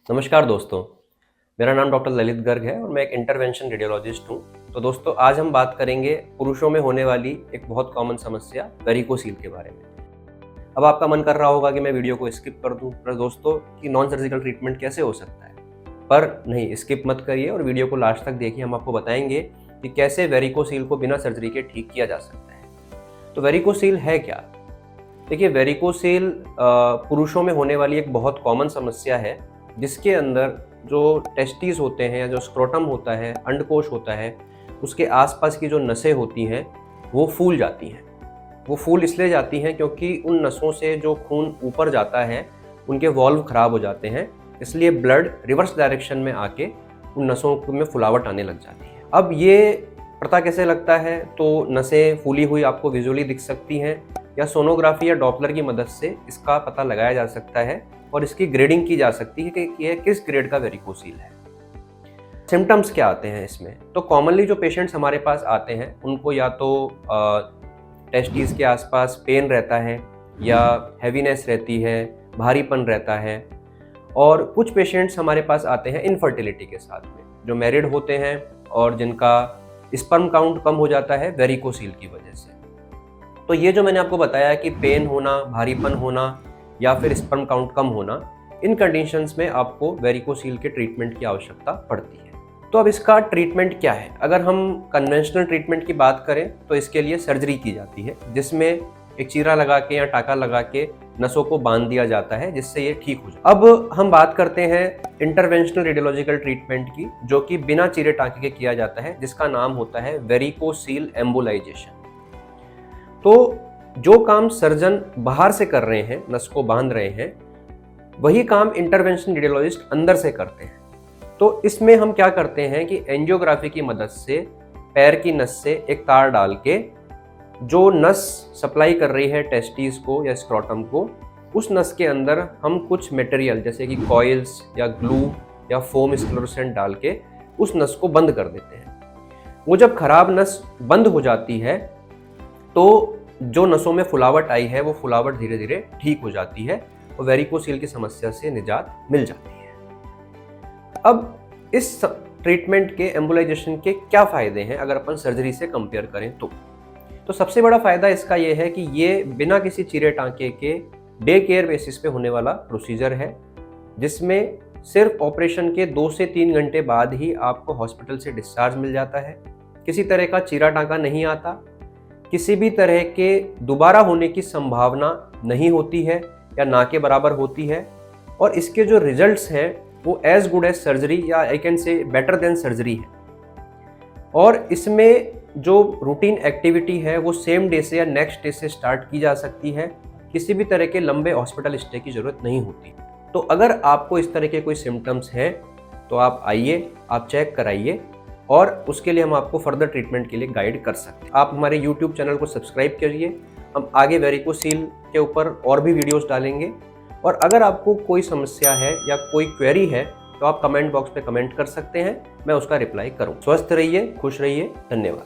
नमस्कार दोस्तों, मेरा नाम डॉक्टर ललित गर्ग है और मैं एक इंटरवेंशन रेडियोलॉजिस्ट हूँ। तो दोस्तों आज हम बात करेंगे पुरुषों में होने वाली एक बहुत कॉमन समस्या वेरिकोसील के बारे में। अब आपका मन कर रहा होगा कि मैं वीडियो को स्किप कर दूं, पर दोस्तों कि नॉन सर्जिकल ट्रीटमेंट कैसे हो सकता है। पर नहीं, स्किप मत करिए और वीडियो को लास्ट तक देखिए। हम आपको बताएंगे कि कैसे वेरिकोसील को बिना सर्जरी के ठीक किया जा सकता है। तो वेरिकोसील है क्या? देखिए, वेरिकोसील पुरुषों में होने वाली एक बहुत कॉमन समस्या है जिसके अंदर जो टेस्टिस होते हैं या जो स्क्रोटम होता है, अंडकोश होता है, उसके आसपास की जो नसें होती हैं वो फूल जाती हैं। वो फूल इसलिए जाती हैं क्योंकि उन नसों से जो खून ऊपर जाता है उनके वॉल्व खराब हो जाते हैं, इसलिए ब्लड रिवर्स डायरेक्शन में आके उन नसों में फुलावट आने लग जाती है। अब ये पता कैसे लगता है? तो नसें फूली हुई आपको विजुअली दिख सकती हैं या सोनोग्राफी या डॉपलर की मदद से इसका पता लगाया जा सकता है और इसकी ग्रेडिंग की जा सकती है कि यह किस ग्रेड का वेरिकोसील है। सिम्टम्स क्या आते हैं इसमें? तो कॉमनली जो पेशेंट्स हमारे पास आते हैं उनको या तो टेस्टिस के आसपास पेन रहता है या हैवीनेस रहती है, भारीपन रहता है। और कुछ पेशेंट्स हमारे पास आते हैं इनफर्टिलिटी के साथ में, जो मैरिड होते हैं और जिनका स्पर्म काउंट कम हो जाता है वेरिकोसील की वजह से। तो ये जो मैंने आपको बताया कि पेन होना, भारीपन होना या फिर स्पर्म काउंट कम होना, इन कंडीशंस में आपको वेरिकोसील के ट्रीटमेंट की आवश्यकता पड़ती है। तो अब इसका ट्रीटमेंट क्या है? अगर हम कन्वेंशनल ट्रीटमेंट की बात करें तो इसके लिए सर्जरी की जाती है, जिसमें एक चीरा लगा के या टाका लगा के नसों को बांध दिया जाता है जिससे ये ठीक हो जाए। अब हम बात करते हैं इंटरवेंशनल रेडियोलॉजिकल ट्रीटमेंट की, जो कि बिना चीरे टाके के किया जाता है, जिसका नाम होता है वेरिकोसील एम्बोलाइजेशन। तो जो काम सर्जन बाहर से कर रहे हैं, नस को बांध रहे हैं, वही काम इंटरवेंशन रेडियोलॉजिस्ट अंदर से करते हैं। तो इसमें हम क्या करते हैं कि एंजियोग्राफी की मदद से पैर की नस से एक तार डाल के जो नस सप्लाई कर रही है टेस्टिस को या स्क्रोटम को, उस नस के अंदर हम कुछ मटेरियल जैसे कि कॉइल्स या ग्लू या फोम स्क्लेरोसेंट डाल के उस नस को बंद कर देते हैं। वो जब खराब नस बंद हो जाती है तो जो नसों में फुलावट आई है वो फुलावट धीरे धीरे ठीक हो जाती है और वेरिकोसील की समस्या से निजात मिल जाती है। अब इस ट्रीटमेंट के एम्बोलाइजेशन के क्या फायदे हैं अगर अपन सर्जरी से कंपेयर करें तो सबसे बड़ा फायदा इसका ये है कि ये बिना किसी चीरे टांके के डे केयर बेसिस पे होने वाला प्रोसीजर है, जिसमें सिर्फ ऑपरेशन के 2 से 3 घंटे बाद ही आपको हॉस्पिटल से डिस्चार्ज मिल जाता है। किसी तरह का चीरा टांका नहीं आता, किसी भी तरह के दोबारा होने की संभावना नहीं होती है या ना के बराबर होती है, और इसके जो रिजल्ट्स हैं वो एज गुड एज सर्जरी या I can say better than surgery है। और इसमें जो रूटीन एक्टिविटी है वो सेम डे से या नेक्स्ट डे से स्टार्ट की जा सकती है। किसी भी तरह के लंबे हॉस्पिटल स्टे की जरूरत नहीं होती। तो अगर आपको इस तरह के कोई सिम्टम्स हैं तो आप आइए, आप चेक कराइए और उसके लिए हम आपको फर्दर ट्रीटमेंट के लिए गाइड कर सकते हैं। आप हमारे YouTube चैनल को सब्सक्राइब करिए, हम आगे वेरिकोसील के ऊपर और भी वीडियोस डालेंगे। और अगर आपको कोई समस्या है या कोई क्वेरी है तो आप कमेंट बॉक्स पे कमेंट कर सकते हैं, मैं उसका रिप्लाई करूँ। स्वस्थ रहिए, खुश रहिए, धन्यवाद।